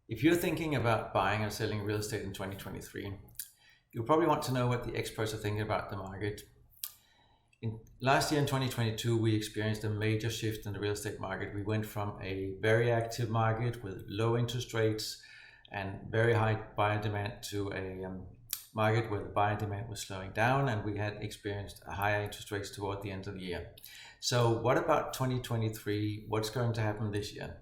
If you're thinking about buying or selling real estate in 2023, you'll probably want to know what the experts are thinking about the market. Last year in 2022, we experienced a major shift in the real estate market. We went from a very active market with low interest rates and very high buyer demand to a market where the buyer demand was slowing down, and we had experienced higher interest rates toward the end of the year. So what about 2023? What's going to happen this year?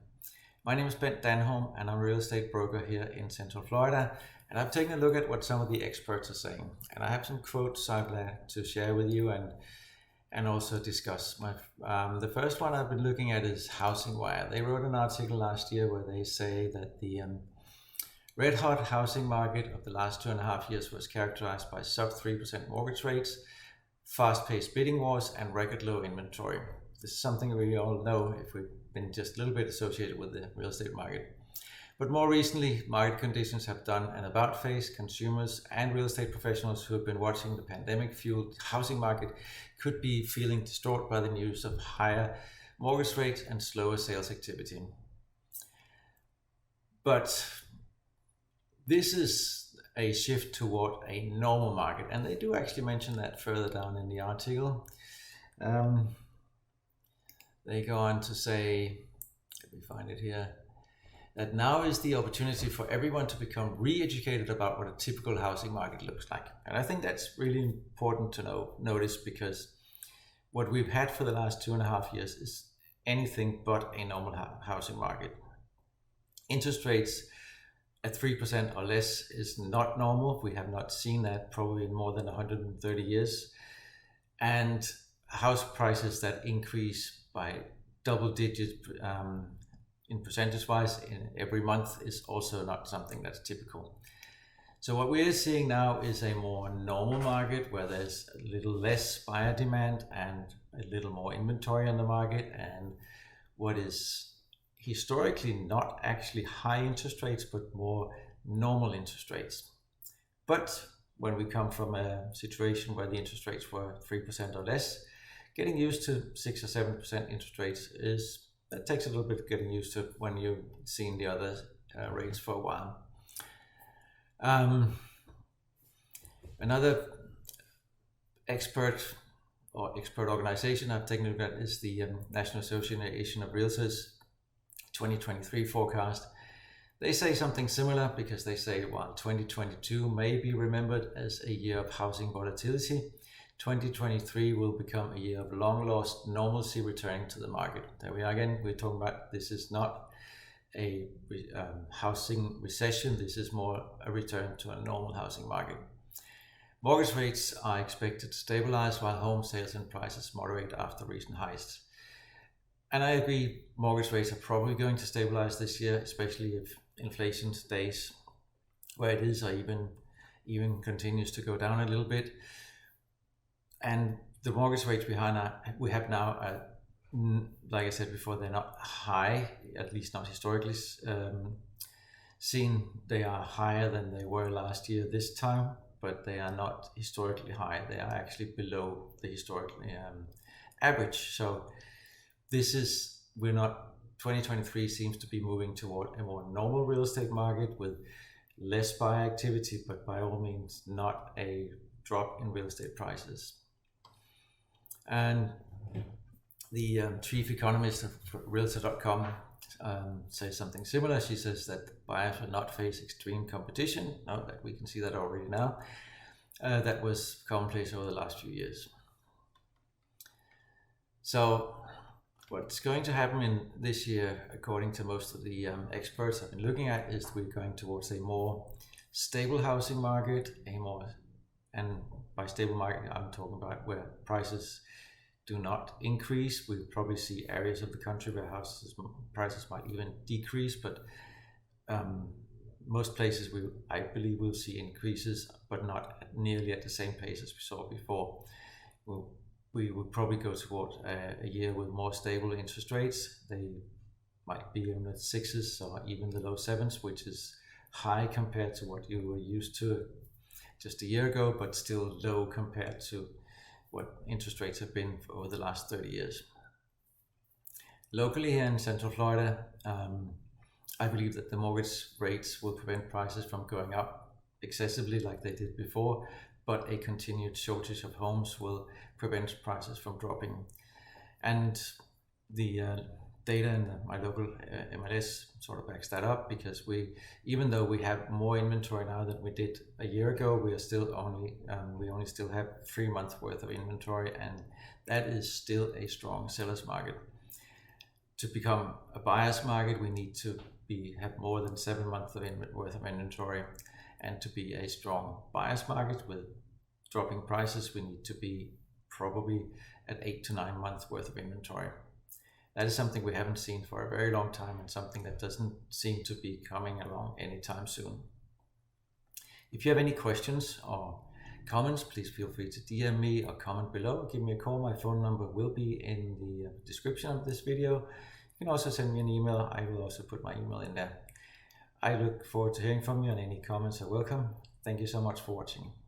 My name is Danholm, and I'm a real estate broker here in Central Florida. And I've taken a look at what some of the experts are saying. And I have some quotes I'd like to share with you and also discuss. The first one I've been looking at is Housing Wire. They wrote an article last year where they say that the red hot housing market of the last 2.5 years was characterized by sub 3% mortgage rates, fast-paced bidding wars, and record low inventory. This is something we all know if we've been just a little bit associated with the real estate market. But more recently, market conditions have done an about face. Consumers and real estate professionals who have been watching the pandemic-fueled housing market could be feeling distraught by the news of higher mortgage rates and slower sales activity. But this is a shift toward a normal market, and they do actually mention that further down in the article. They go on to say, let me find it here, that now is the opportunity for everyone to become re-educated about what a typical housing market looks like. And I think that's really important to notice, because what we've had for the last 2.5 years is anything but a normal housing market. Interest rates at 3% or less is not normal. We have not seen that probably in more than 130 years. And house prices that increase by double digit in percentage wise in every month is also not something that's typical. So what we're seeing now is a more normal market where there's a little less buyer demand and a little more inventory on the market, and what is historically not actually high interest rates but more normal interest rates. But when we come from a situation where the interest rates were 3% or less, getting used to 6 or 7% interest rates that takes a little bit of getting used to when you've seen the other rates for a while. Another expert organization I've taken a look at is the National Association of Realtors 2023 forecast. They say something similar, because they say, well, 2022 may be remembered as a year of housing volatility. 2023 will become a year of long lost normalcy returning to the market. There we are again. We're talking about, this is not a housing recession. This is more a return to a normal housing market. Mortgage rates are expected to stabilize while home sales and prices moderate after recent highs. And I agree, mortgage rates are probably going to stabilize this year, especially if inflation stays where it is or even continues to go down a little bit. And the mortgage rates we have now are, like I said before, they're not high, at least not historically seen. They are higher than they were last year this time, but they are not historically high. They are actually below the historical average. So 2023 seems to be moving toward a more normal real estate market with less buyer activity, but by all means not a drop in real estate prices. And the chief economist of Realtor.com says something similar. She says that buyers will not face extreme competition. Now that we can see that already now. That was commonplace over the last few years. So what's going to happen in this year, according to most of the experts I've been looking at, is we're going towards a more stable housing market, and by stable market, I'm talking about where prices do not increase. We'll probably see areas of the country where prices might even decrease, but most places I believe we'll see increases, but not nearly at the same pace as we saw before. We would probably go towards a year with more stable interest rates. They might be in the 6s or even the low 7s, which is high compared to what you were used to just a year ago, but still low compared to what interest rates have been over the last 30 years. Locally here in Central Florida, I believe that the mortgage rates will prevent prices from going up excessively like they did before, but a continued shortage of homes will prevent prices from dropping. And the data in my local MLS sort of backs that up, because even though we have more inventory now than we did a year ago, we only still have 3 months worth of inventory, and that is still a strong seller's market. To become a buyer's market, we need to have more than 7 months worth of inventory, and to be a strong buyer's market with dropping prices, we need to be probably at 8 to 9 months worth of inventory. That is something we haven't seen for a very long time, and something that doesn't seem to be coming along anytime soon. If you have any questions or comments, please feel free to DM me or comment below. Give me a call. My phone number will be in the description of this video. You can also send me an email. I will also put my email in there. I look forward to hearing from you, and any comments are welcome. Thank you so much for watching.